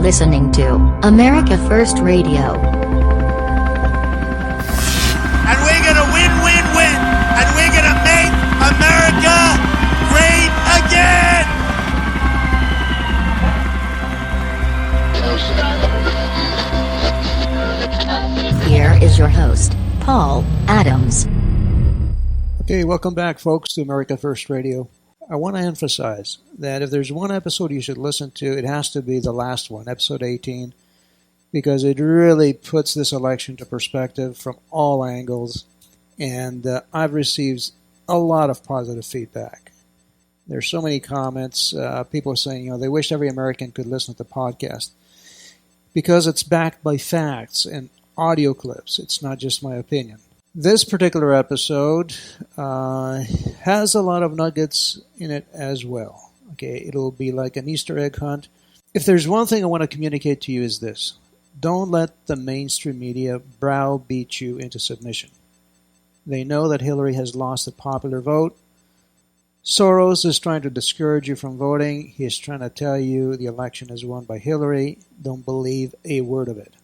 listening to America First Radio. And we're gonna win, win, win. And we're gonna make America great again. Here is your host, Paul Adams. Okay, welcome back, folks, to America First Radio. I want to emphasize that if there's one episode you should listen to, it has to be the last one, episode 18, because it really puts this election to perspective from all angles, and I've received a lot of positive feedback. There's so many comments, people saying, they wish every American could listen to the podcast, because it's backed by facts and audio clips. It's not just my opinion. This particular episode has a lot of nuggets in it as well. Okay, it'll be like an Easter egg hunt. If there's one thing I want to communicate to you is this: don't let the mainstream media browbeat you into submission. They know that Hillary has lost the popular vote. Soros is trying to discourage you from voting. He's trying to tell you the election is won by Hillary. Don't believe a word of it.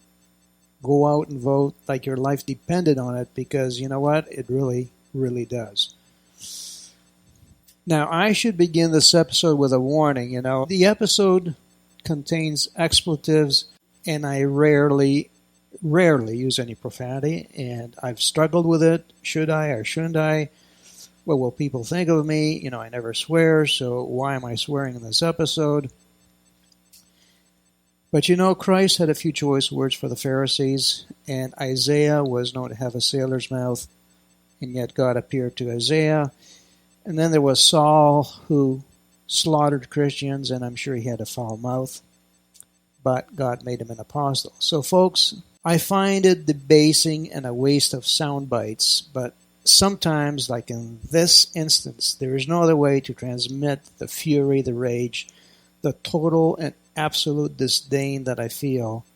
Go out and vote like your life depended on it, because you know what? It really, really does. Now, I should begin this episode with a warning. The episode contains expletives, and I rarely use any profanity, and I've struggled with it. Should I or shouldn't I? What will people think of me? I never swear, so why am I swearing in this episode? But Christ had a few choice words for the Pharisees, and Isaiah was known to have a sailor's mouth, and yet God appeared to Isaiah. And then there was Saul, who slaughtered Christians, and I'm sure he had a foul mouth, but God made him an apostle. So folks, I find it debasing and a waste of sound bites, but sometimes, like in this instance, there is no other way to transmit the fury, the rage, the total and absolute disdain that I feel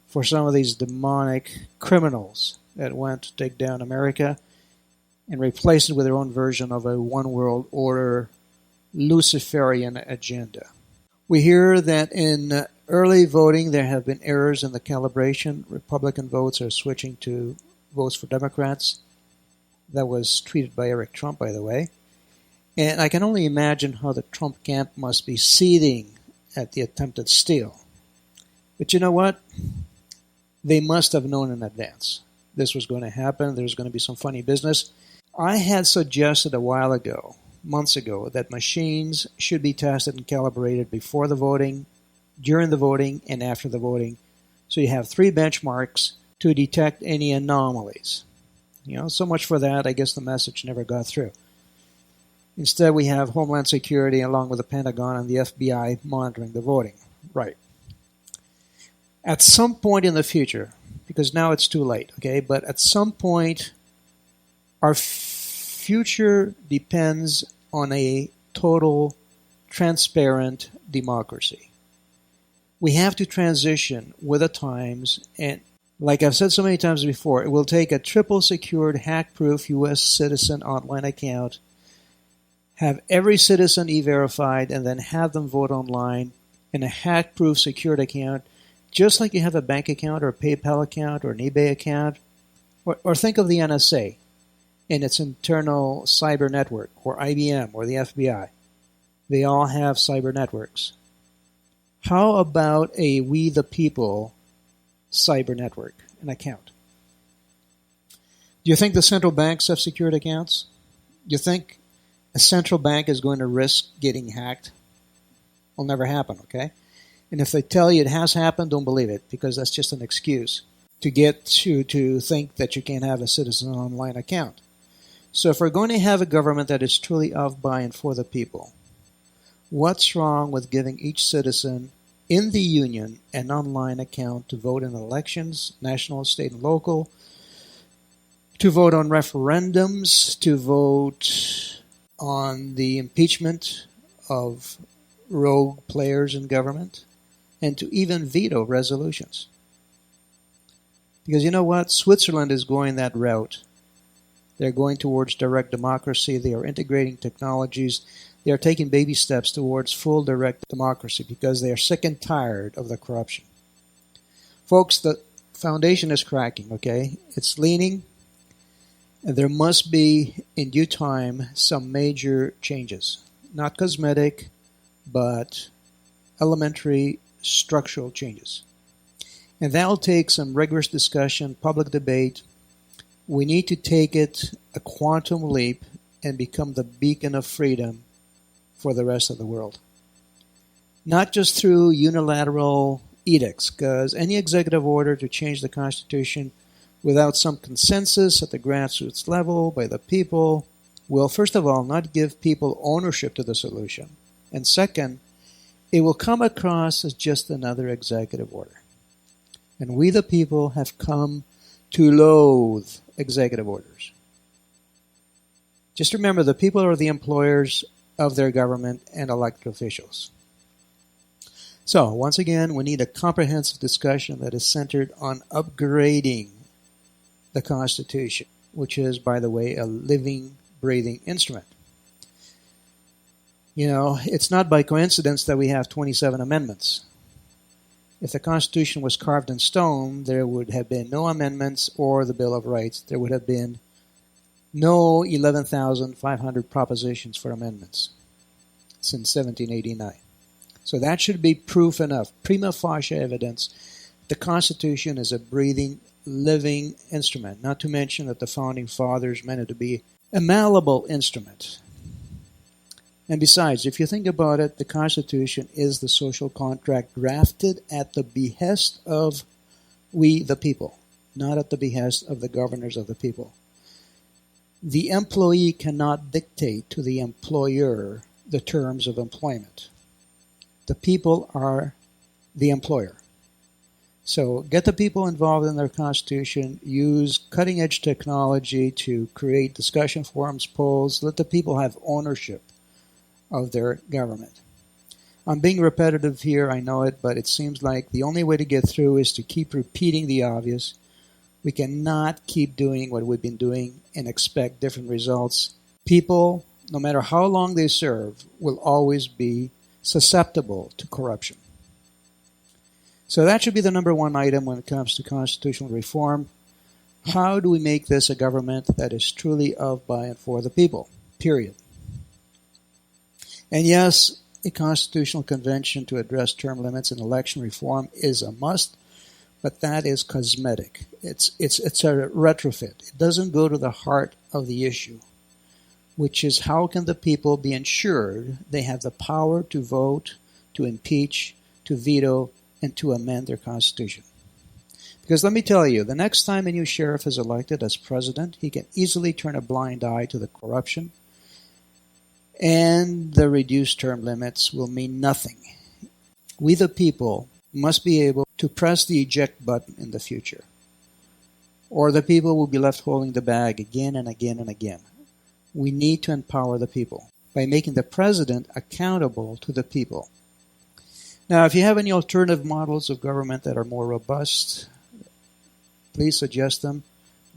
for some of these demonic criminals that went to take down America and replace it with their own version of a one world order Luciferian agenda. We hear that in early voting there have been errors in the calibration. Republican votes are switching to votes for Democrats. That was tweeted by Eric Trump, by the way. And I can only imagine how the Trump camp must be seething at the attempted steal. But you know what? They must have known in advance this was going to happen. There's going to be some funny business. I had suggested a while ago, months ago, that machines should be tested and calibrated before the voting, during the voting, and after the voting. So you have 3 benchmarks to detect any anomalies. So much for that. I guess the message never got through. Instead, we have Homeland Security along with the Pentagon and the FBI monitoring the voting. Right. At some point in the future, because now it's too late, okay, but at some point, our future depends on a total, transparent democracy. We have to transition with the times, and like I've said so many times before, it will take a triple secured, hack-proof U.S. citizen online account, have every citizen e-verified, and then have them vote online in a hack-proof secured account, just like you have a bank account or a PayPal account or an eBay account. Or think of the NSA and its internal cyber network, or IBM or the FBI. They all have cyber networks. How about a We the People cyber network, an account? Do you think the central banks have secured accounts? Do you think a central bank is going to risk getting hacked? Will never happen, okay? And if they tell you it has happened, don't believe it, because that's just an excuse to get you to think that you can't have a citizen online account. So if we're going to have a government that is truly of, by, and for the people, what's wrong with giving each citizen in the Union an online account to vote in elections, national, state, and local, to vote on referendums, to vote on the impeachment of rogue players in government, and to even veto resolutions? Because you know what? Switzerland is going that route. They're going towards direct democracy. They are integrating technologies. They are taking baby steps towards full direct democracy because they are sick and tired of the corruption. Folks, the foundation is cracking, okay? It's leaning, and there must be, in due time, some major changes. Not cosmetic, but elementary structural changes. And that'll take some rigorous discussion, public debate. We need to take it a quantum leap and become the beacon of freedom for the rest of the world. Not just through unilateral edicts, because any executive order to change the Constitution without some consensus at the grassroots level by the people will, first of all, not give people ownership to the solution. And second, it will come across as just another executive order. And we, the people, have come to loathe executive orders. Just remember, the people are the employers of their government and elected officials. So, once again, we need a comprehensive discussion that is centered on upgrading the Constitution, which is, by the way, a living, breathing instrument. You know, it's not by coincidence that we have 27 amendments. If the Constitution was carved in stone, there would have been no amendments or the Bill of Rights. There would have been no 11,500 propositions for amendments since 1789. So that should be proof enough, prima facie evidence. The Constitution is a breathing, living instrument, not to mention that the Founding Fathers meant it to be a malleable instrument. And besides, if you think about it, the Constitution is the social contract drafted at the behest of we, the people, not at the behest of the governors of the people. The employee cannot dictate to the employer the terms of employment. The people are the employer. So get the people involved in their Constitution, use cutting-edge technology to create discussion forums, polls, let the people have ownership of their government. I'm being repetitive here, I know it, but it seems like the only way to get through is to keep repeating the obvious. We cannot keep doing what we've been doing and expect different results. People, no matter how long they serve, will always be susceptible to corruption. So that should be the number one item when it comes to constitutional reform. How do we make this a government that is truly of, by, and for the people? Period. And yes, a constitutional convention to address term limits and election reform is a must, but that is cosmetic. It's a retrofit. It doesn't go to the heart of the issue, which is how can the people be ensured they have the power to vote, to impeach, to veto, and to amend their constitution. Because let me tell you, the next time a new sheriff is elected as president, he can easily turn a blind eye to the corruption, and the reduced term limits will mean nothing. We, the people, must be able to press the eject button in the future, or the people will be left holding the bag again and again and again. We need to empower the people by making the president accountable to the people. Now, if you have any alternative models of government that are more robust, please suggest them.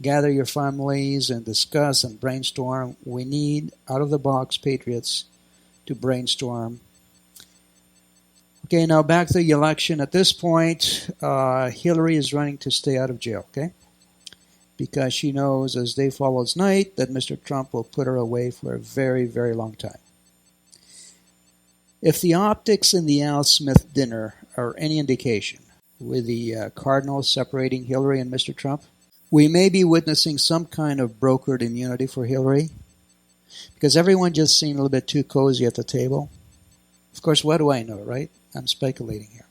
Gather your families and discuss and brainstorm. We need out-of-the-box patriots to brainstorm. Okay, now back to the election. At this point, Hillary is running to stay out of jail, okay? Because she knows as day follows night that Mr. Trump will put her away for a very, very long time. If the optics in the Al Smith dinner are any indication, with the cardinals separating Hillary and Mr. Trump, we may be witnessing some kind of brokered immunity for Hillary, because everyone just seemed a little bit too cozy at the table. Of course, what do I know, right? I'm speculating here.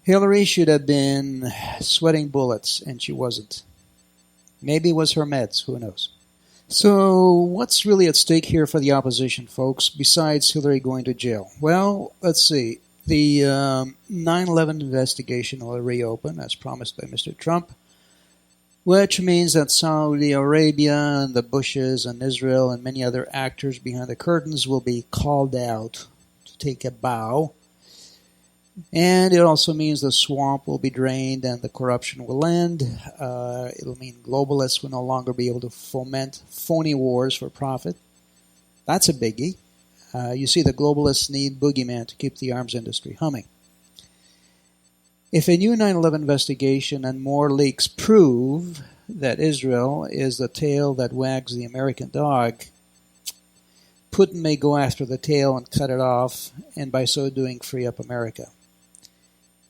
Hillary should have been sweating bullets, and she wasn't. Maybe it was her meds, who knows. So what's really at stake here for the opposition, folks, besides Hillary going to jail? Well, let's see. The 9/11 investigation will reopen, as promised by Mr. Trump, which means that Saudi Arabia and the Bushes and Israel and many other actors behind the curtains will be called out to take a bow. And it also means the swamp will be drained and the corruption will end. It'll mean globalists will no longer be able to foment phony wars for profit. That's a biggie. You see, the globalists need boogeyman to keep the arms industry humming. If a new 9/11 investigation and more leaks prove that Israel is the tail that wags the American dog, Putin may go after the tail and cut it off, and by so doing free up America.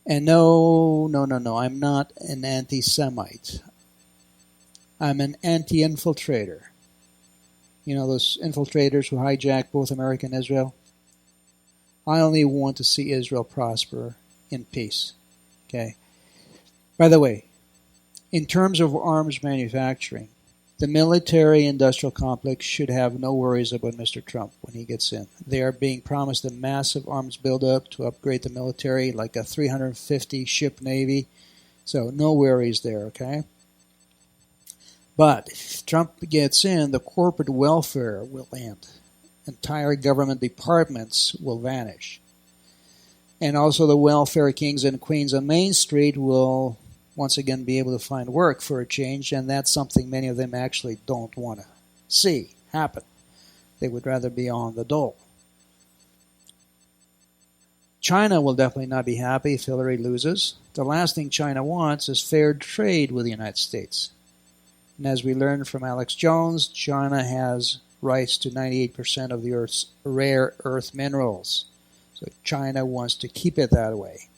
And no, I'm not an anti-Semite. I'm an anti-infiltrator. You know, those infiltrators who hijack both America and Israel? I only want to see Israel prosper in peace. Okay. By the way, in terms of arms manufacturing, the military-industrial complex should have no worries about Mr. Trump when he gets in. They are being promised a massive arms buildup to upgrade the military, like a 350-ship Navy. So no worries there, okay? But if Trump gets in, the corporate welfare will end. Entire government departments will vanish. And also the welfare kings and queens on Main Street will once again be able to find work for a change, and that's something many of them actually don't want to see happen. They would rather be on the dole. China will definitely not be happy if Hillary loses. The last thing China wants is fair trade with the United States. And as we learned from Alex Jones, China has rights to 98% of the Earth's rare earth minerals. So China wants to keep it that way.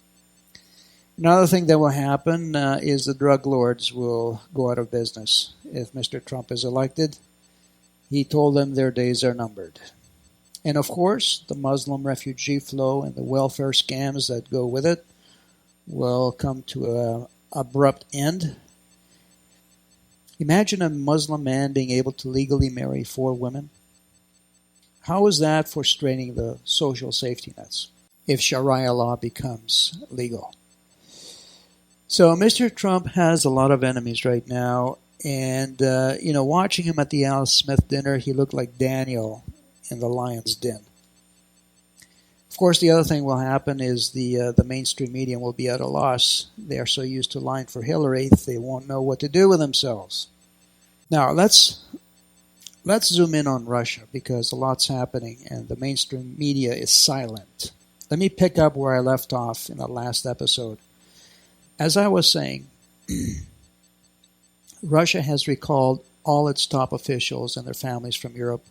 Another thing that will happen is the drug lords will go out of business if Mr. Trump is elected. He told them their days are numbered. And of course, the Muslim refugee flow and the welfare scams that go with it will come to an abrupt end. Imagine a Muslim man being able to legally marry 4 women. How is that for straining the social safety nets if Sharia law becomes legal? So Mr. Trump has a lot of enemies right now, and watching him at the Al Smith dinner, he looked like Daniel in the lion's den. Of course, the other thing will happen is the mainstream media will be at a loss. They are so used to lying for Hillary, they won't know what to do with themselves. Now let's zoom in on Russia, because a lot's happening, and the mainstream media is silent. Let me pick up where I left off in the last episode. As I was saying, Russia has recalled all its top officials and their families from Europe,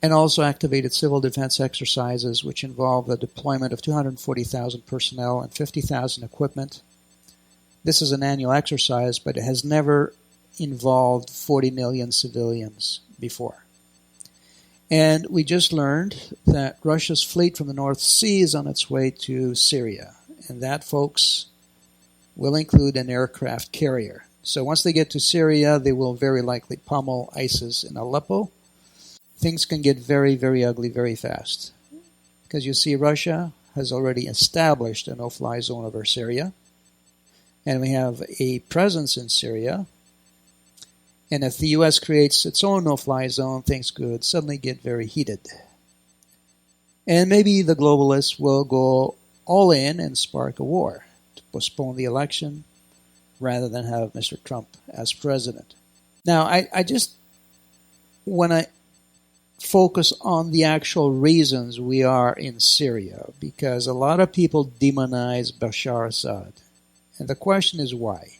and also activated civil defense exercises which involve the deployment of 240,000 personnel and 50,000 equipment. This is an annual exercise, but it has never involved 40 million civilians before. And we just learned that Russia's fleet from the North Sea is on its way to Syria, and that, folks, will include an aircraft carrier. So once they get to Syria, they will very likely pummel ISIS in Aleppo. Things can get very, very ugly very fast. Because you see, Russia has already established a no-fly zone over Syria. And we have a presence in Syria. And if the U.S. creates its own no-fly zone, things could suddenly get very heated. And maybe the globalists will go all in and spark a war to postpone the election rather than have Mr. Trump as president. Now, I just want to focus on the actual reasons we are in Syria, because a lot of people demonize Bashar Assad. And the question is why?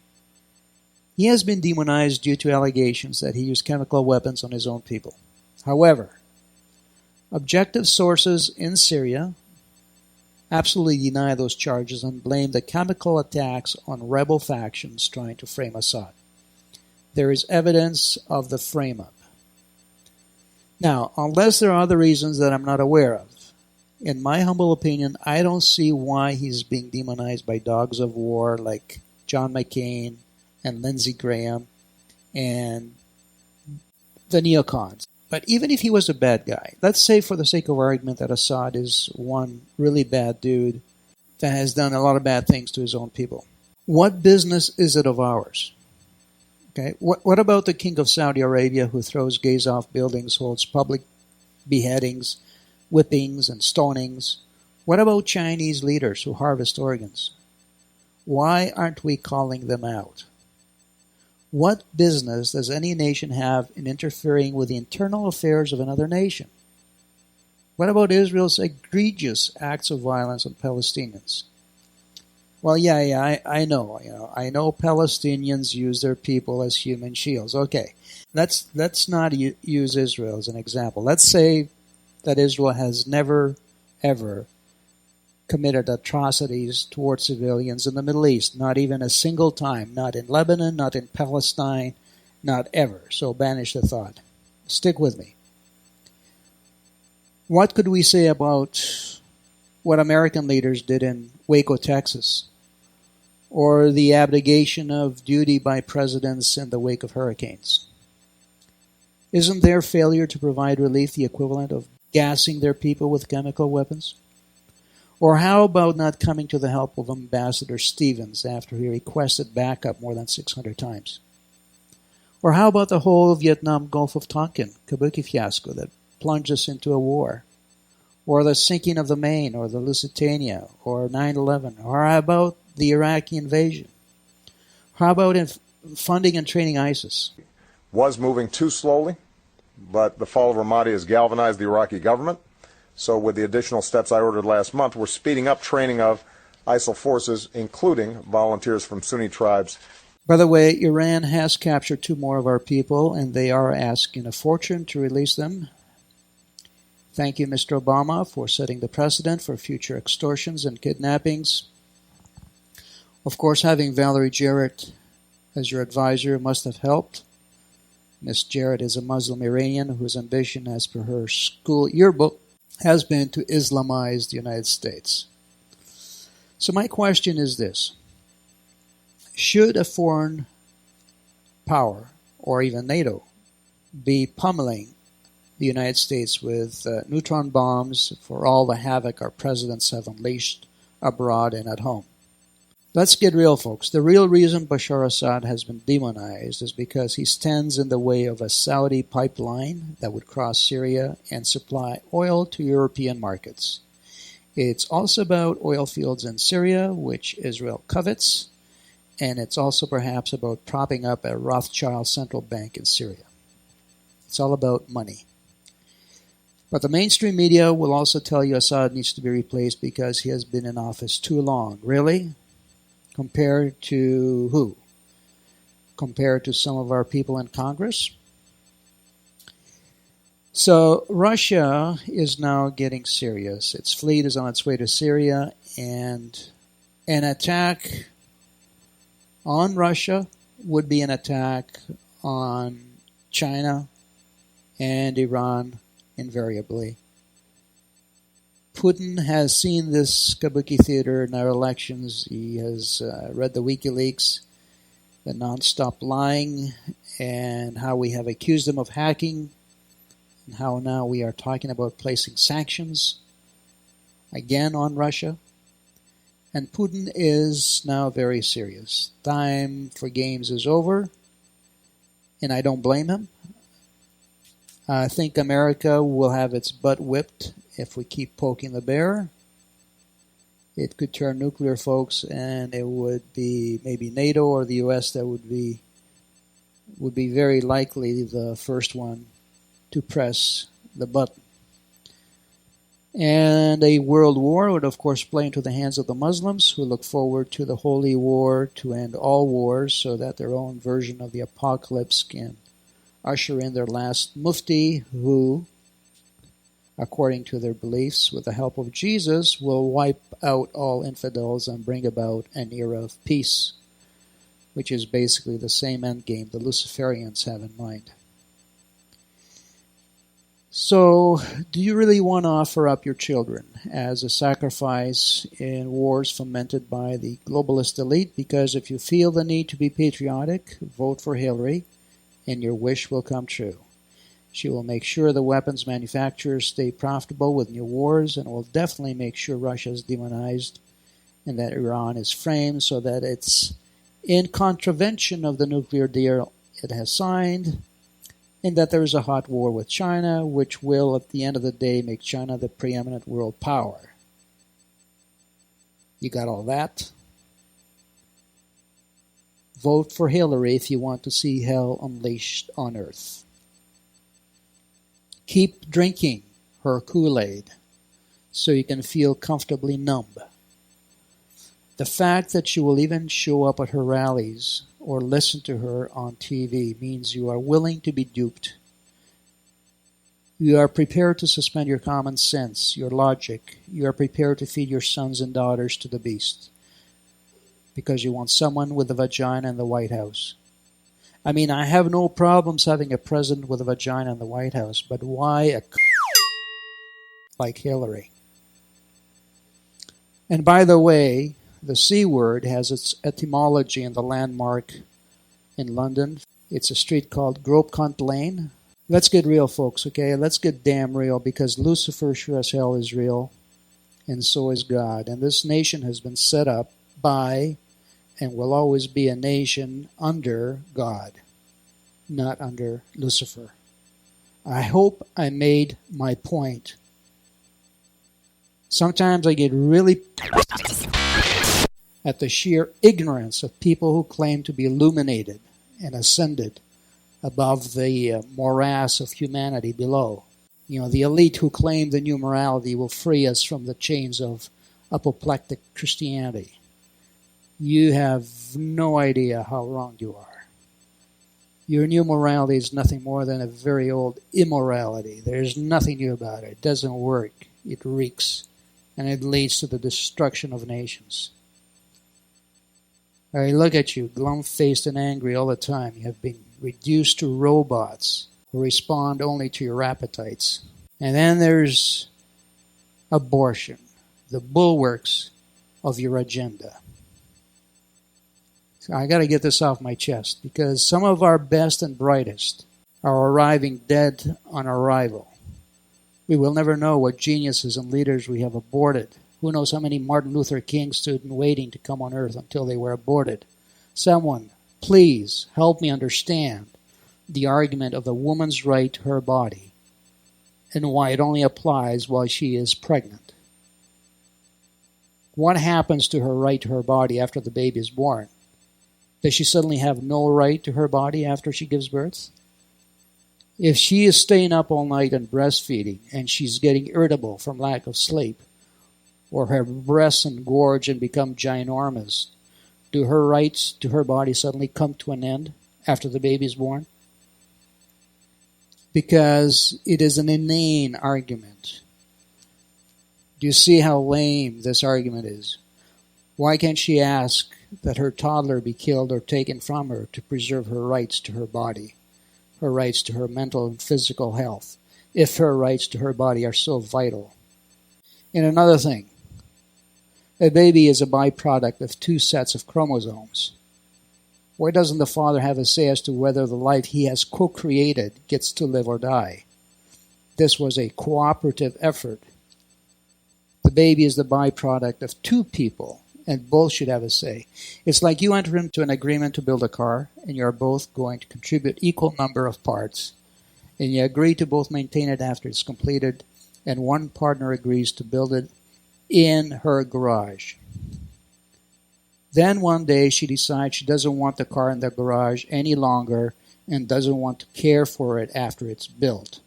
He has been demonized due to allegations that he used chemical weapons on his own people. However, objective sources in Syria absolutely deny those charges and blame the chemical attacks on rebel factions trying to frame Assad. There is evidence of the frame-up. Now, unless there are other reasons that I'm not aware of, in my humble opinion, I don't see why he's being demonized by dogs of war like John McCain and Lindsey Graham and the neocons. But even if he was a bad guy, let's say for the sake of argument that Assad is one really bad dude that has done a lot of bad things to his own people. What business is it of ours? Okay, what about the king of Saudi Arabia who throws gays off buildings, holds public beheadings, whippings, and stonings? What about Chinese leaders who harvest organs? Why aren't we calling them out? What business does any nation have in interfering with the internal affairs of another nation? What about Israel's egregious acts of violence on Palestinians? Well, I know. I know Palestinians use their people as human shields. Okay, let's not use Israel as an example. Let's say that Israel has never, ever committed atrocities towards civilians in the Middle East, not even a single time, not in Lebanon, not in Palestine, not ever. So banish the thought. Stick with me. What could we say about what American leaders did in Waco, Texas, or the abdication of duty by presidents in the wake of hurricanes? Isn't their failure to provide relief the equivalent of gassing their people with chemical weapons? Or how about not coming to the help of Ambassador Stevens after he requested backup more than 600 times? Or how about the whole Vietnam Gulf of Tonkin Kabuki fiasco that plunged us into a war? Or the sinking of the Maine, or the Lusitania, or 9/11? Or how about the Iraqi invasion? How about funding and training ISIS? Was moving too slowly, but the fall of Ramadi has galvanized the Iraqi government. So with the additional steps I ordered last month, we're speeding up training of ISIL forces, including volunteers from Sunni tribes. By the way, Iran has captured 2 more of our people, and they are asking a fortune to release them. Thank you, Mr. Obama, for setting the precedent for future extortions and kidnappings. Of course, having Valerie Jarrett as your advisor must have helped. Miss Jarrett is a Muslim Iranian whose ambition, as per her school yearbook, has been to Islamize the United States. So my question is this. Should a foreign power, or even NATO, be pummeling the United States with neutron bombs for all the havoc our presidents have unleashed abroad and at home? Let's get real, folks. The real reason Bashar Assad has been demonized is because he stands in the way of a Saudi pipeline that would cross Syria and supply oil to European markets. It's also about oil fields in Syria, which Israel covets, and it's also perhaps about propping up a Rothschild central bank in Syria. It's all about money. But the mainstream media will also tell you Assad needs to be replaced because he has been in office too long. Really? Compared to who? Compared to some of our people in Congress? So Russia is now getting serious. Its fleet is on its way to Syria, and an attack on Russia would be an attack on China and Iran invariably. Putin has seen this kabuki theater in our elections. He has read the WikiLeaks, the non-stop lying, and how we have accused him of hacking, and how now we are talking about placing sanctions again on Russia. And Putin is now very serious. Time for games is over, and I don't blame him. I think America will have its butt whipped if we keep poking the bear. It could turn nuclear, folks, and it would be maybe NATO or the U.S. that would be very likely the first one to press the button. And a world war would, of course, play into the hands of the Muslims, who look forward to the holy war to end all wars so that their own version of the apocalypse can usher in their last mufti, who, according to their beliefs, with the help of Jesus, will wipe out all infidels and bring about an era of peace, which is basically the same endgame the Luciferians have in mind. So, do you really want to offer up your children as a sacrifice in wars fomented by the globalist elite? Because if you feel the need to be patriotic, vote for Hillary, and your wish will come true. She will make sure the weapons manufacturers stay profitable with new wars, and will definitely make sure Russia is demonized and that Iran is framed so that it's in contravention of the nuclear deal it has signed, and that there is a hot war with China, which will, at the end of the day, make China the preeminent world power. You got all that? Vote for Hillary if you want to see hell unleashed on earth. Keep drinking her Kool-Aid so you can feel comfortably numb. The fact that you will even show up at her rallies or listen to her on TV means you are willing to be duped. You are prepared to suspend your common sense, your logic. You are prepared to feed your sons and daughters to the beast because you want someone with a vagina in the White House. I mean, I have no problems having a president with a vagina in the White House, but why a like Hillary? And by the way, the C word has its etymology in the landmark in London. It's a street called Gropekunt Lane. Let's get real, folks, okay? Let's get damn real, because Lucifer sure as hell is real, and so is God. And this nation has been set up by and will always be a nation under God, not under Lucifer. I hope I made my point. Sometimes I get really at the sheer ignorance of people who claim to be illuminated and ascended above the morass of humanity below. You know, the elite who claim the new morality will free us from the chains of apoplectic Christianity. You have no idea how wrong you are. Your new morality is nothing more than a very old immorality. There's nothing new about it. It doesn't work. It reeks. And it leads to the destruction of nations. I look at you, glum-faced and angry all the time. You have been reduced to robots who respond only to your appetites. And then there's abortion, the bulwarks of your agenda. So I got to get this off my chest, because some of our best and brightest are arriving dead on arrival. We will never know what geniuses and leaders we have aborted. Who knows how many Martin Luther Kings stood waiting to come on earth until they were aborted. Someone, please help me understand the argument of the woman's right to her body and why it only applies while she is pregnant. What happens to her right to her body after the baby is born? Does she suddenly have no right to her body after she gives birth? If she is staying up all night and breastfeeding and she's getting irritable from lack of sleep, or her breasts engorge and become ginormous, do her rights to her body suddenly come to an end after the baby is born? Because it is an inane argument. Do you see how lame this argument is? Why can't she ask that her toddler be killed or taken from her to preserve her rights to her body, her rights to her mental and physical health, if her rights to her body are so vital? And another thing, a baby is a byproduct of two sets of chromosomes. Why doesn't the father have a say as to whether the life he has co-created gets to live or die? This was a cooperative effort. The baby is the byproduct of two people, and both should have a say. It's like you enter into an agreement to build a car, and you're both going to contribute equal number of parts, and you agree to both maintain it after it's completed, and one partner agrees to build it in her garage. Then one day she decides she doesn't want the car in the garage any longer and doesn't want to care for it after it's built.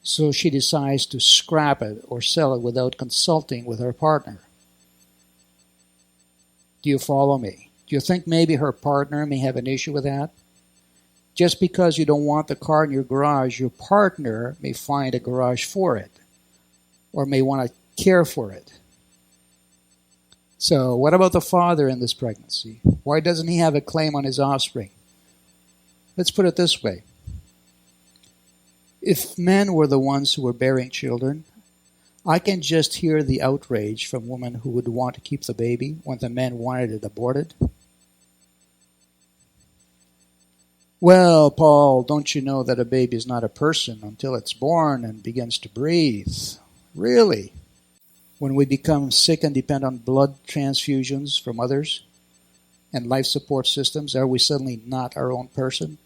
So she decides to scrap it or sell it without consulting with her partner. Do you follow me? Do you think maybe her partner may have an issue with that? Just because you don't want the car in your garage, your partner may find a garage for it or may want to care for it. So what about the father in this pregnancy? Why doesn't he have a claim on his offspring? Let's put it this way. If men were the ones who were bearing children, I can just hear the outrage from women who would want to keep the baby when the men wanted it aborted. Well, Paul, don't you know that a baby is not a person until it's born and begins to breathe? Really? When we become sick and depend on blood transfusions from others and life support systems, are we suddenly not our own person?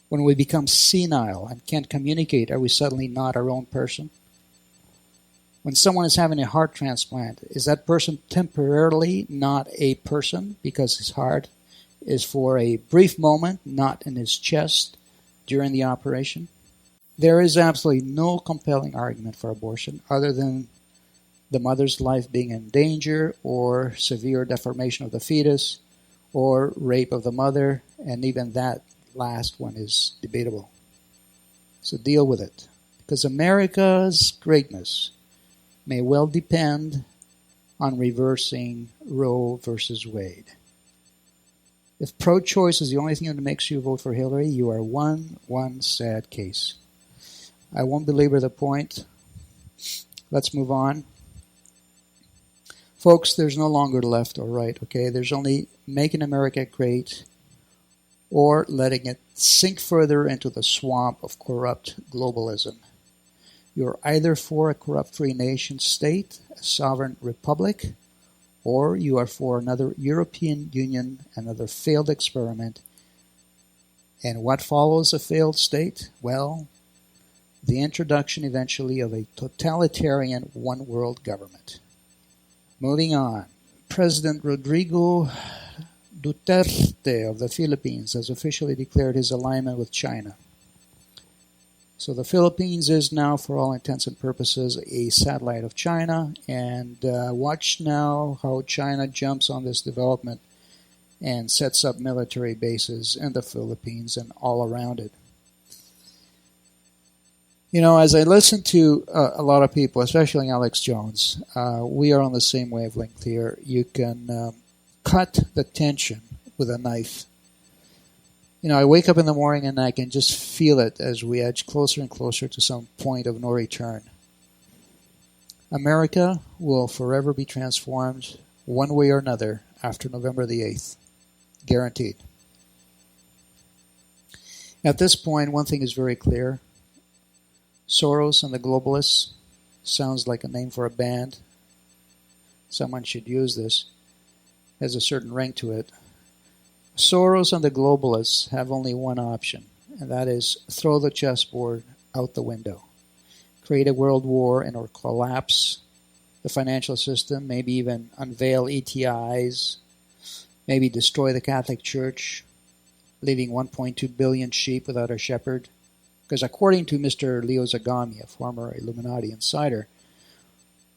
When we become senile and can't communicate, are we suddenly not our own person? When someone is having a heart transplant, is that person temporarily not a person because his heart is for a brief moment not in his chest during the operation? There is absolutely no compelling argument for abortion other than the mother's life being in danger, or severe deformation of the fetus, or rape of the mother, and even that last one is debatable. So deal with it, because America's greatness may well depend on reversing Roe versus Wade. If pro-choice is the only thing that makes you vote for Hillary, you are one sad case. I won't belabor the point. Let's move on. Folks, there's no longer left or right, okay? There's only making America great or letting it sink further into the swamp of corrupt globalism. You're either for a corrupt free nation state, a sovereign republic, or you are for another European Union, another failed experiment. And what follows a failed state? Well, the introduction eventually of a totalitarian one-world government. Moving on, President Rodrigo Duterte of the Philippines has officially declared his alignment with China. So the Philippines is now, for all intents and purposes, a satellite of China, and watch now how China jumps on this development and sets up military bases in the Philippines and all around it. You know, as I listen to a lot of people, especially Alex Jones, we are on the same wavelength here. You can cut the tension with a knife. You know, I wake up in the morning and I can just feel it as we edge closer and closer to some point of no return. America will forever be transformed one way or another after November the 8th. Guaranteed. At this point, one thing is very clear. Soros and the globalists sounds like a name for a band. Someone should use this. Has a certain ring to it. Soros and the globalists have only one option, and that is throw the chessboard out the window. Create a world war and or collapse the financial system, maybe even unveil ETIs, maybe destroy the Catholic Church, leaving 1.2 billion sheep without a shepherd. Because according to Mr. Leo Zagami, a former Illuminati insider,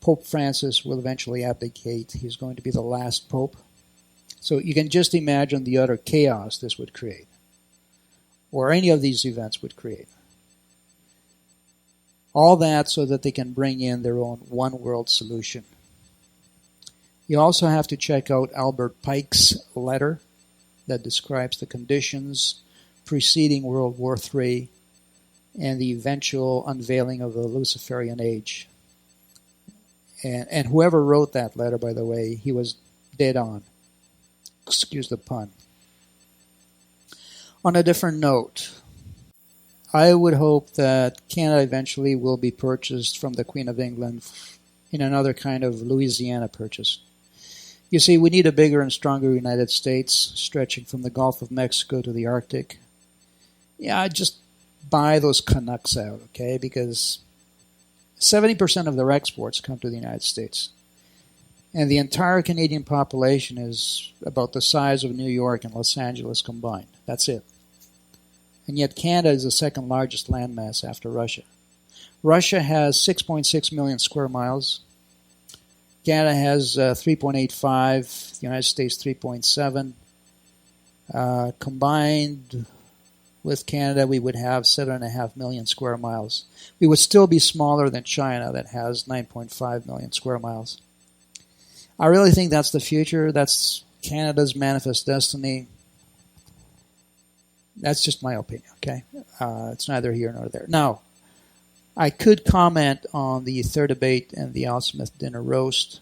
Pope Francis will eventually abdicate. He's going to be the last pope. So you can just imagine the utter chaos this would create, or any of these events would create. All that so that they can bring in their own one-world solution. You also have to check out Albert Pike's letter that describes the conditions preceding World War III and the eventual unveiling of the Luciferian age. And whoever wrote that letter, by the way, he was dead on. Excuse the pun. On a different note, I would hope that Canada eventually will be purchased from the Queen of England in another kind of Louisiana purchase. You see, we need a bigger and stronger United States, stretching from the Gulf of Mexico to the Arctic. Yeah, just buy those Canucks out, okay? Because 70% of their exports come to the United States. And the entire Canadian population is about the size of New York and Los Angeles combined. That's it. And yet Canada is the second largest landmass after Russia. Russia has 6.6 million square miles. Canada has 3.85, the United States 3.7. Combined with Canada, we would have 7.5 million square miles. We would still be smaller than China that has 9.5 million square miles. I really think that's the future. That's Canada's manifest destiny. That's just my opinion, okay? It's neither here nor there. Now, I could comment on the third debate and the Al Smith dinner roast.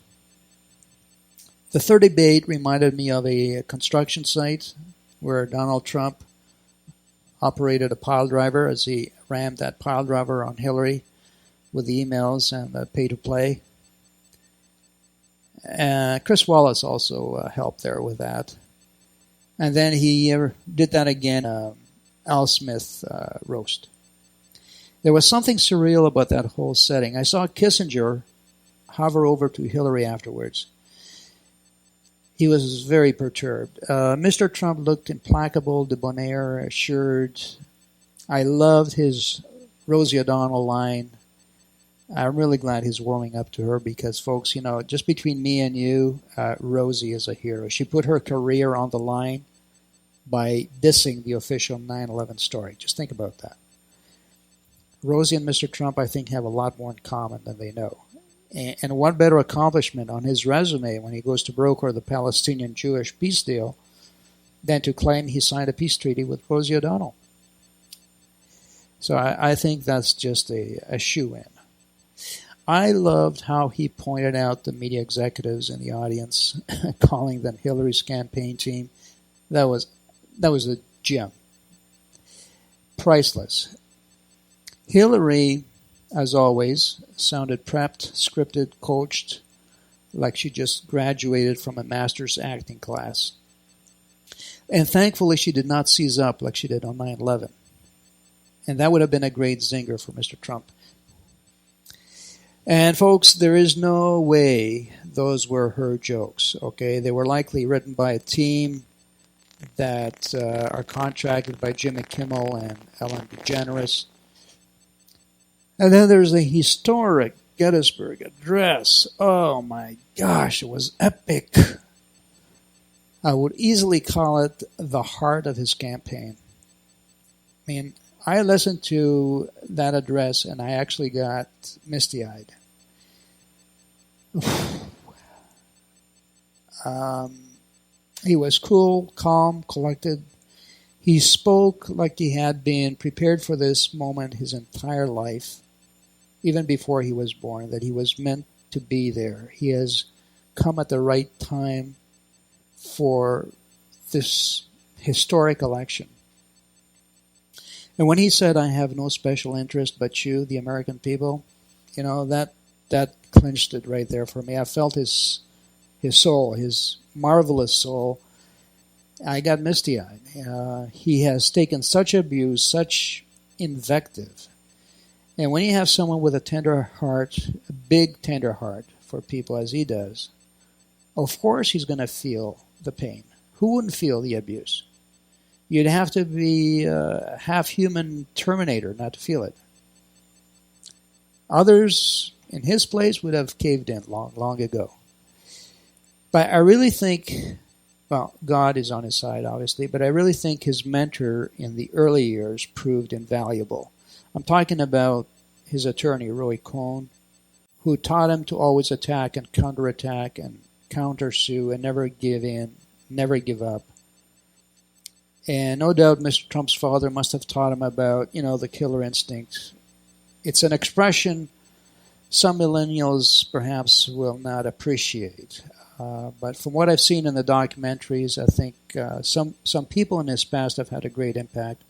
The third debate reminded me of a construction site where Donald Trump operated a pile driver as he rammed that pile driver on Hillary with the emails and the pay-to-play. Chris Wallace also helped there with that. And then he did that again, Al Smith roast. There was something surreal about that whole setting. I saw Kissinger hover over to Hillary afterwards. He was very perturbed. Mr. Trump looked implacable, debonair, assured. I loved his Rosie O'Donnell line. I'm really glad he's warming up to her because, folks, just between me and you, Rosie is a hero. She put her career on the line by dissing the official 9/11 story. Just think about that. Rosie and Mr. Trump, I think, have a lot more in common than they know. And what better accomplishment on his resume when he goes to broker the Palestinian-Jewish peace deal than to claim he signed a peace treaty with Rosie O'Donnell. So I think that's just a shoo-in. I loved how he pointed out the media executives in the audience, calling them Hillary's campaign team. That was a gem. Priceless. Hillary, as always, sounded prepped, scripted, coached, like she just graduated from a master's acting class. And thankfully, she did not seize up like she did on 9/11. And that would have been a great zinger for Mr. Trump. And folks, there is no way those were her jokes, okay? They were likely written by a team that are contracted by Jimmy Kimmel and Ellen DeGeneres. And then there's the historic Gettysburg Address. Oh my gosh, it was epic. I would easily call it the heart of his campaign. I mean, I listened to that address and I actually got misty-eyed. He was cool, calm, collected. He spoke like he had been prepared for this moment his entire life, even before he was born, that he was meant to be there. He has come at the right time for this historic election. And when he said, "I have no special interest but you, the American people," that clinched it right there for me. I felt his soul, his marvelous soul. I got misty-eyed. He has taken such abuse, such invective. And when you have someone with a tender heart, a big tender heart for people as he does, of course he's going to feel the pain. Who wouldn't feel the abuse? You'd have to be a half-human Terminator not to feel it. Others in his place would have caved in long ago. But I really think, well, God is on his side, obviously, but I really think his mentor in the early years proved invaluable. I'm talking about his attorney, Roy Cohn, who taught him to always attack and counterattack and countersue and never give in, never give up. And no doubt Mr. Trump's father must have taught him about, the killer instinct. It's an expression some millennials perhaps will not appreciate. But from what I've seen in the documentaries, I think some people in his past have had a great impact.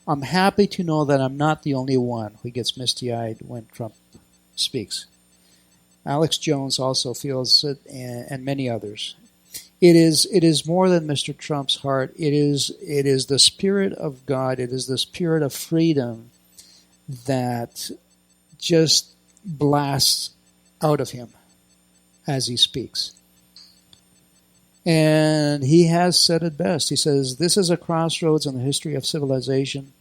I'm happy to know that I'm not the only one who gets misty-eyed when Trump speaks. Alex Jones also feels it, and many others. It is more than Mr. Trump's heart. It is the Spirit of God. It is the Spirit of freedom that just blasts out of him as he speaks. And he has said it best. He says, "This is a crossroads in the history of civilization.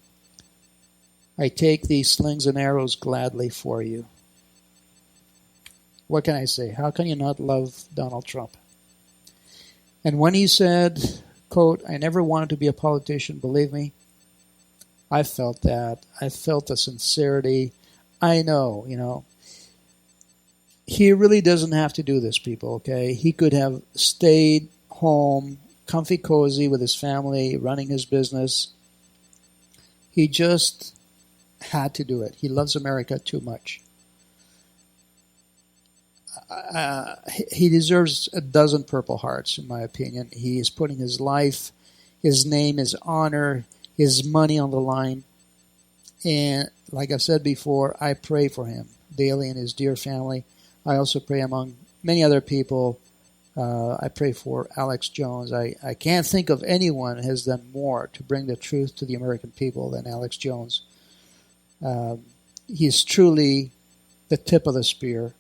I take these slings and arrows gladly for you." What can I say? How can you not love Donald Trump? And when he said, quote, "I never wanted to be a politician, believe me," I felt that. I felt the sincerity. I know, he really doesn't have to do this, people, okay? He could have stayed home, comfy, cozy with his family, running his business. He just had to do it. He loves America too much. He deserves a dozen Purple Hearts, in my opinion. He is putting his life, his name, his honor, his money on the line. And like I've said before, I pray for him daily and his dear family. I also pray among many other people. I pray for Alex Jones. I can't think of anyone who has done more to bring the truth to the American people than Alex Jones. He's truly the tip of the spear.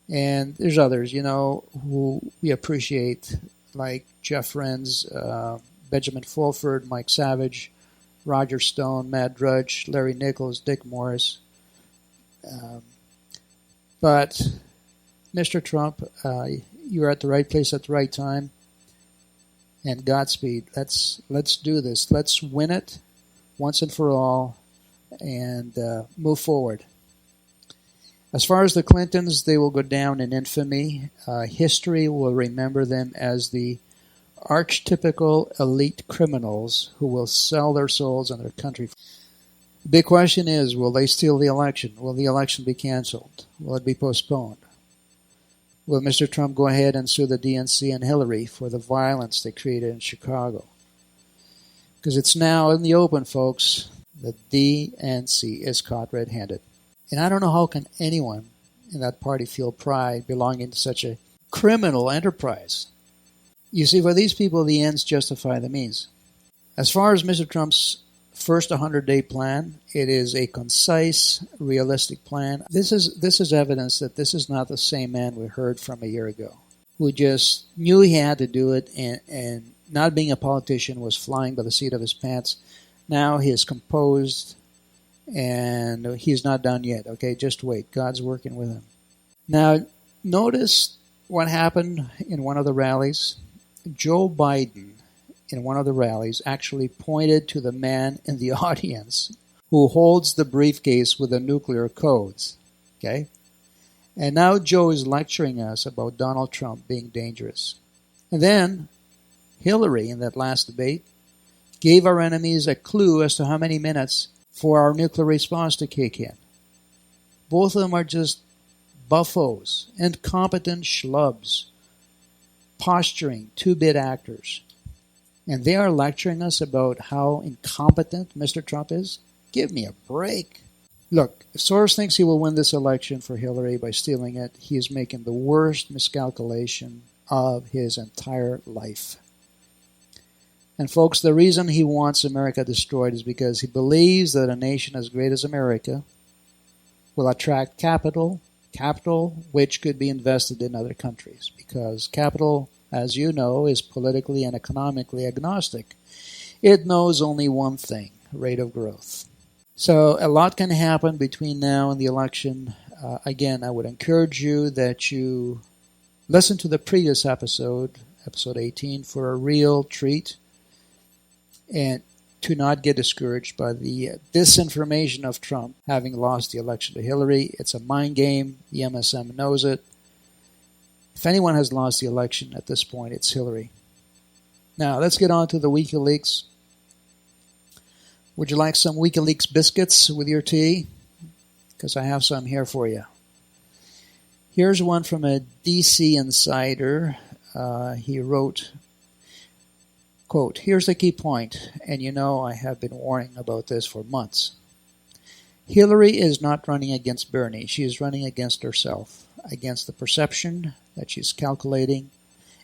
And there's others, who we appreciate, like Jeff Renz, Benjamin Fulford, Mike Savage, Roger Stone, Matt Drudge, Larry Nichols, Dick Morris. But, Mr. Trump, you're at the right place at the right time. And Godspeed. Let's do this. Let's win it once and for all and move forward. As far as the Clintons, they will go down in infamy. History will remember them as the archetypical elite criminals who will sell their souls and their country. The big question is, will they steal the election? Will the election be canceled? Will it be postponed? Will Mr. Trump go ahead and sue the DNC and Hillary for the violence they created in Chicago? Because it's now in the open, folks. The DNC is caught red-handed. And I don't know how can anyone in that party feel pride belonging to such a criminal enterprise. You see, for these people, the ends justify the means. As far as Mr. Trump's first 100-day plan, it is a concise, realistic plan. This is evidence that this is not the same man we heard from a year ago, who just knew he had to do it and not being a politician was flying by the seat of his pants. Now he is composed and he's not done yet. Okay, just wait. God's working with him. Now, notice what happened in one of the rallies. Joe Biden, in one of the rallies, actually pointed to the man in the audience who holds the briefcase with the nuclear codes. Okay? And now Joe is lecturing us about Donald Trump being dangerous. And then Hillary, in that last debate, gave our enemies a clue as to how many minutes for our nuclear response to kick in. Both of them are just buffos, incompetent schlubs, posturing, two-bit actors. And they are lecturing us about how incompetent Mr. Trump is? Give me a break. Look, if Soros thinks he will win this election for Hillary by stealing it, he is making the worst miscalculation of his entire life. And folks, the reason he wants America destroyed is because he believes that a nation as great as America will attract capital which could be invested in other countries. Because capital, as you know, is politically and economically agnostic. It knows only one thing, rate of growth. So a lot can happen between now and the election. Again, I would encourage you that you listen to the previous episode, episode 18, for a real treat, and to not get discouraged by the disinformation of Trump having lost the election to Hillary. It's a mind game. The MSM knows it. If anyone has lost the election at this point, it's Hillary. Now, let's get on to the WikiLeaks. Would you like some WikiLeaks biscuits with your tea? Because I have some here for you. Here's one from a DC insider. He wrote, quote, "Here's the key point, and you know I have been warning about this for months. Hillary is not running against Bernie. She is running against herself, against the perception that she's calculating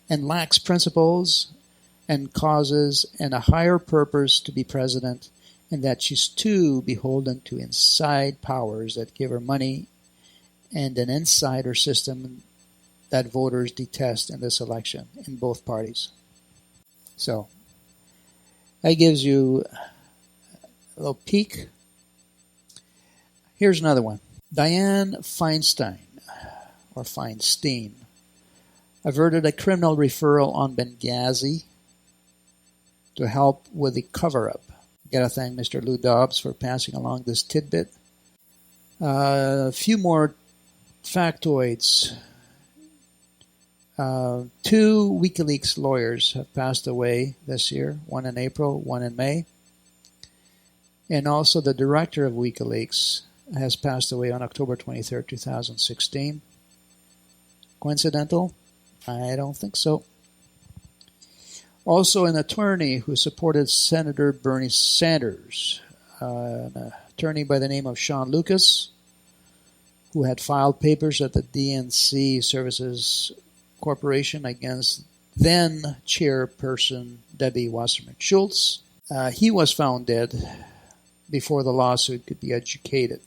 and lacks principles and causes and a higher purpose to be president, and that she's too beholden to inside powers that give her money and an insider system that voters detest in this election in both parties." So, that gives you a little peek. Here's another one. Dianne Feinstein, or Feinstein, averted a criminal referral on Benghazi to help with the cover-up. Got to thank Mr. Lou Dobbs for passing along this tidbit. A few more factoids. 2 WikiLeaks lawyers have passed away this year, one in April, one in May. And also the director of WikiLeaks has passed away on October 23rd, 2016. Coincidental? I don't think so. Also an attorney who supported Senator Bernie Sanders, an attorney by the name of Sean Lucas, who had filed papers at the DNC Services Corporation against then chairperson Debbie Wasserman Schultz. He was found dead before the lawsuit could be adjudicated.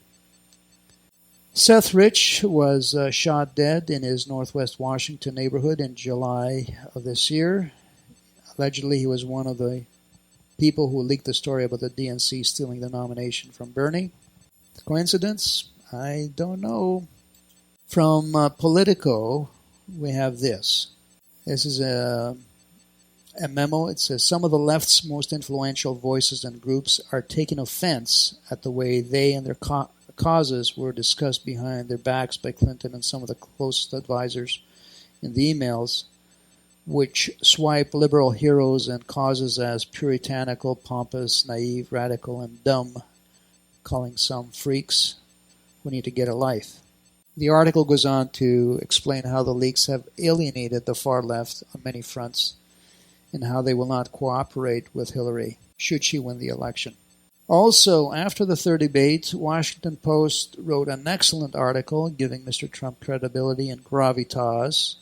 Seth Rich was shot dead in his Northwest Washington neighborhood in July of this year. Allegedly, he was one of the people who leaked the story about the DNC stealing the nomination from Bernie. Coincidence? I don't know. From Politico, we have this. This is a memo. It says, some of the left's most influential voices and groups are taking offense at the way they and their causes were discussed behind their backs by Clinton and some of the closest advisors in the emails, which swipe liberal heroes and causes as puritanical, pompous, naive, radical, and dumb, calling some freaks who need to get a life. The article goes on to explain how the leaks have alienated the far left on many fronts and how they will not cooperate with Hillary should she win the election. Also, after the third debate, Washington Post wrote an excellent article giving Mr. Trump credibility and gravitas.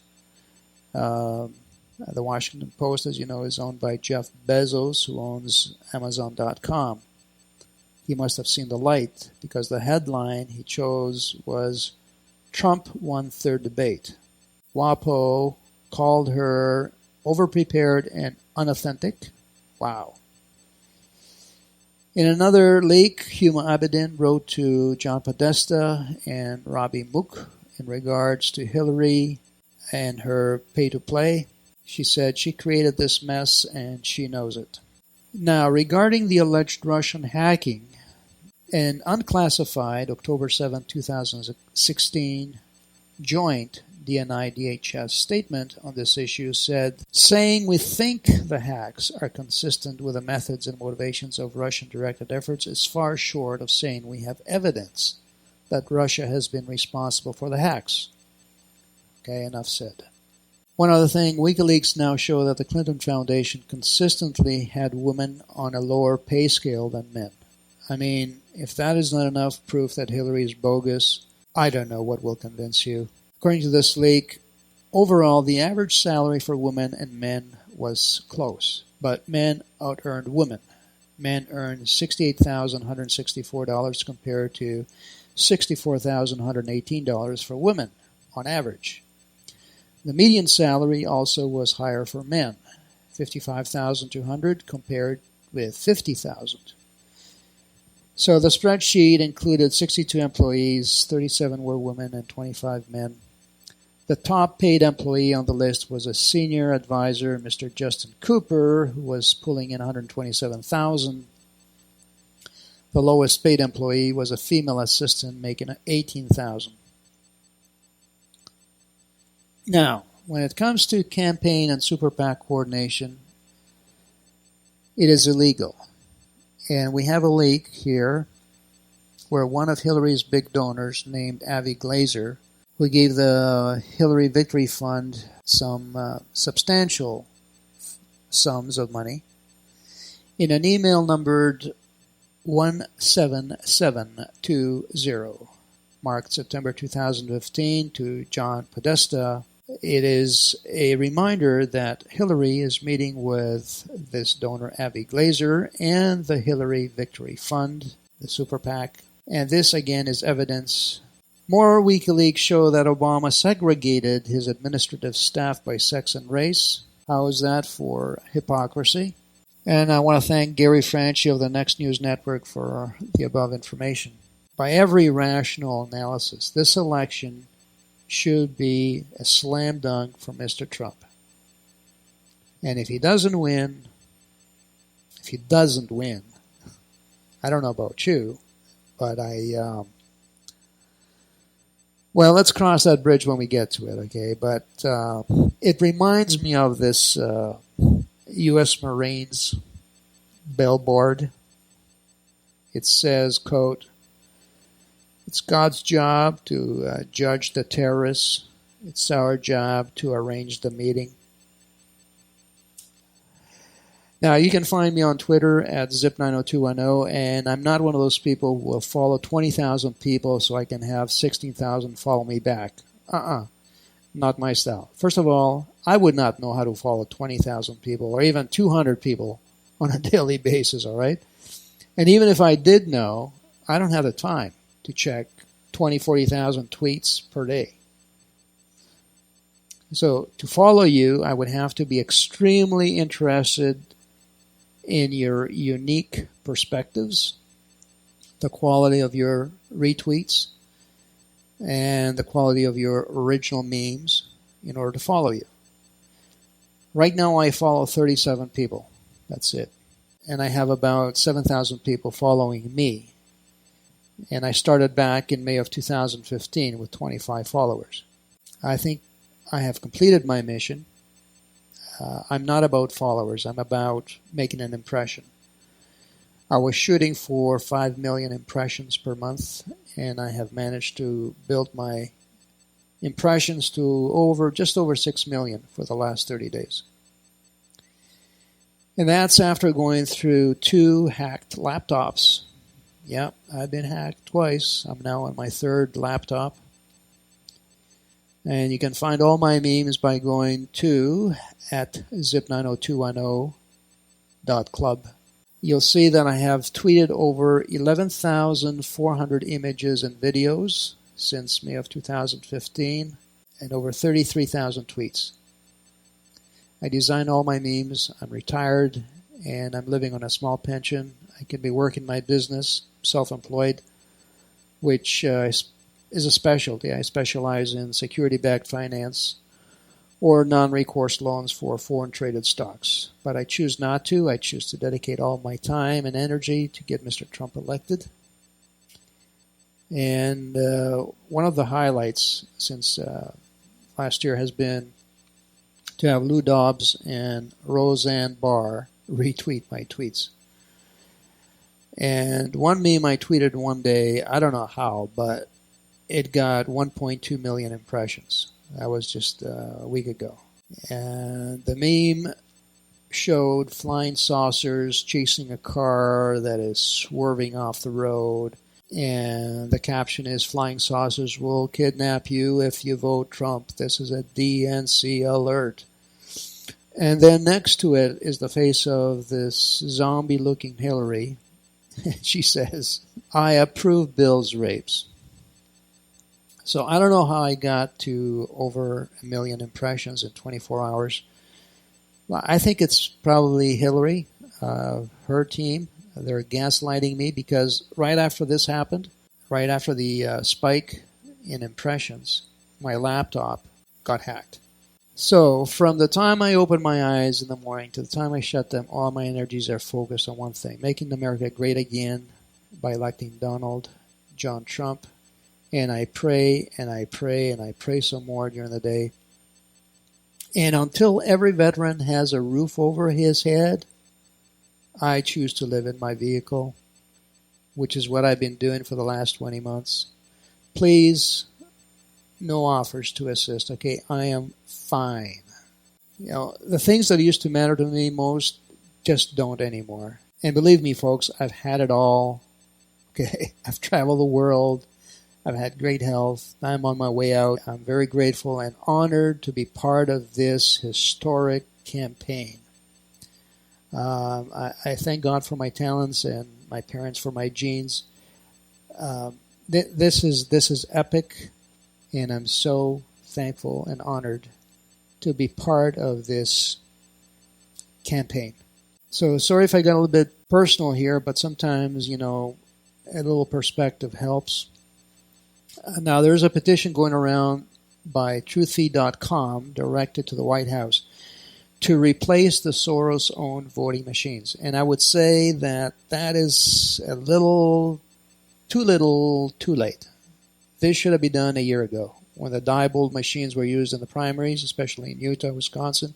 The Washington Post, as you know, is owned by Jeff Bezos, who owns Amazon.com. He must have seen the light because the headline he chose was Trump won third debate. WAPO called her overprepared and unauthentic. Wow. In another leak, Huma Abedin wrote to John Podesta and Robbie Mook in regards to Hillary and her pay-to-play. She said she created this mess and she knows it. Now, regarding the alleged Russian hacking, an unclassified October 7, 2016 joint DNI-DHS statement on this issue said, saying we think the hacks are consistent with the methods and motivations of Russian-directed efforts is far short of saying we have evidence that Russia has been responsible for the hacks. Okay, enough said. One other thing, WikiLeaks now show that the Clinton Foundation consistently had women on a lower pay scale than men. I mean, if that is not enough proof that Hillary is bogus, I don't know what will convince you. According to this leak, overall, the average salary for women and men was close, but men out-earned women. Men earned $68,164 compared to $64,118 for women on average. The median salary also was higher for men, $55,200 compared with $50,000. So the spreadsheet included 62 employees, 37 were women and 25 men. The top paid employee on the list was a senior advisor, Mr. Justin Cooper, who was pulling in $127,000. The lowest paid employee was a female assistant making $18,000. Now, when it comes to campaign and super PAC coordination, it is illegal. And we have a leak here where one of Hillary's big donors, named Avi Glazer, who gave the Hillary Victory Fund some substantial sums of money, in an email numbered 17720, marked September 2015, to John Podesta. It is a reminder that Hillary is meeting with this donor, Avi Glazer, and the Hillary Victory Fund, the super PAC. And this, again, is evidence. More WikiLeaks show that Obama segregated his administrative staff by sex and race. How is that for hypocrisy? And I want to thank Gary Franchi of the Next News Network for the above information. By every rational analysis, this election should be a slam dunk for Mr. Trump. And if he doesn't win, I don't know about you, but well, let's cross that bridge when we get to it, okay? But it reminds me of this U.S. Marines billboard. It says, quote, "It's God's job to judge the terrorists. It's our job to arrange the meeting." Now, you can find me on Twitter at Zip90210, and I'm not one of those people who will follow 20,000 people so I can have 16,000 follow me back. Not my style. First of all, I would not know how to follow 20,000 people or even 200 people on a daily basis, all right? And even if I did know, I don't have the time to check 20, 40,000 tweets per day. So to follow you, I would have to be extremely interested in your unique perspectives, the quality of your retweets, and the quality of your original memes in order to follow you. Right now I follow 37 people. That's it. And I have about 7,000 people following me. And I started back in May of 2015 with 25 followers. I think I have completed my mission. I'm not about followers. I'm about making an impression. I was shooting for 5 million impressions per month, and I have managed to build my impressions to just over 6 million for the last 30 days. And that's after going through 2 hacked laptops. Yep, I've been hacked twice. I'm now on my 3rd laptop. And you can find all my memes by going to at zip90210.club. You'll see that I have tweeted over 11,400 images and videos since May of 2015 and over 33,000 tweets. I design all my memes. I'm retired and I'm living on a small pension. I can be working my business, self-employed, which is a specialty. I specialize in security-backed finance or non-recourse loans for foreign traded stocks. But I choose not to. I choose to dedicate all my time and energy to get Mr. Trump elected. And one of the highlights since last year has been to have Lou Dobbs and Roseanne Barr retweet my tweets. And one meme I tweeted one day, I don't know how, but it got 1.2 million impressions. That was just a week ago. And the meme showed flying saucers chasing a car that is swerving off the road. And the caption is, "Flying saucers will kidnap you if you vote Trump. This is a DNC alert." And then next to it is the face of this zombie-looking Hillary. She says, "I approve Bill's rapes." So I don't know how I got to over 1 million impressions in 24 hours. Well, I think it's probably Hillary, her team. They're gaslighting me because right after this happened, right after the spike in impressions, my laptop got hacked. So from the time I open my eyes in the morning to the time I shut them, all my energies are focused on one thing: making America great again by electing Donald John Trump. And I pray and I pray and I pray some more during the day. And until every veteran has a roof over his head, I choose to live in my vehicle, which is what I've been doing for the last 20 months. Please, no offers to assist, okay? I am fine. You know, the things that used to matter to me most just don't anymore. And believe me, folks, I've had it all. Okay, I've traveled the world. I've had great health. I'm on my way out. I'm very grateful and honored to be part of this historic campaign. I thank God for my talents and my parents for my genes. This is epic, and I'm so thankful and honored to be part of this campaign. So sorry if I got a little bit personal here, but sometimes, a little perspective helps. Now, there's a petition going around by truthfeed.com directed to the White House to replace the Soros-owned voting machines. And I would say that is a little too late. This should have been done a year ago when the Diebold machines were used in the primaries, especially in Utah, Wisconsin.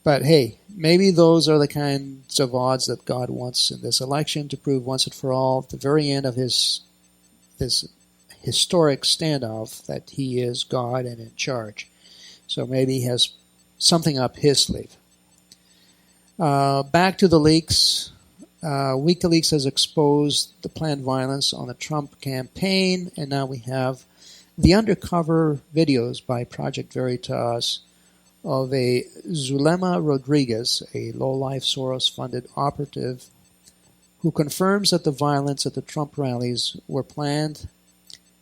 But hey, maybe those are the kinds of odds that God wants in this election to prove once and for all at the very end of this historic standoff that he is God and in charge. So maybe he has something up his sleeve. Back to the leaks. WikiLeaks has exposed the planned violence on the Trump campaign, and now we have the undercover videos by Project Veritas of a Zulema Rodriguez, a low-life Soros-funded operative, who confirms that the violence at the Trump rallies were planned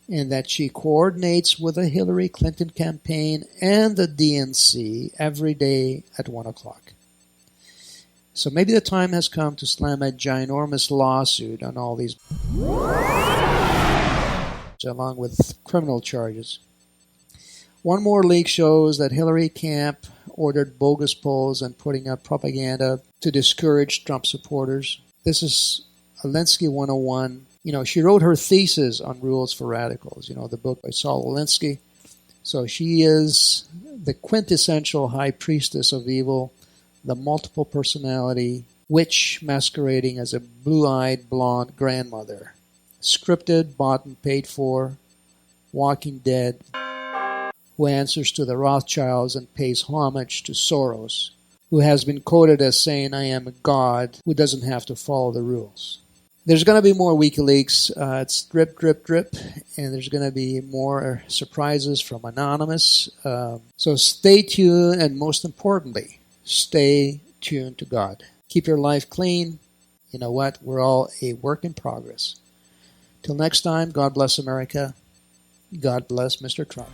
and that she coordinates with the Hillary Clinton campaign and the DNC every day at 1 o'clock. So maybe the time has come to slam a ginormous lawsuit on all these. along with criminal charges. One more leak shows that Hillary camp ordered bogus polls and putting up propaganda to discourage Trump supporters. This is Alinsky 101. She wrote her thesis on rules for radicals, the book by Saul Alinsky. So she is the quintessential high priestess of evil, the multiple personality witch masquerading as a blue-eyed blonde grandmother. Scripted, bought and paid for, Walking Dead, who answers to the Rothschilds and pays homage to Soros, who has been quoted as saying, "I am a god who doesn't have to follow the rules." There's going to be more WikiLeaks. It's drip, drip, drip, and there's going to be more surprises from Anonymous. So stay tuned, and most importantly, stay tuned to God. Keep your life clean. You know what? We're all a work in progress. Till next time, God bless America. God bless Mr. Trump.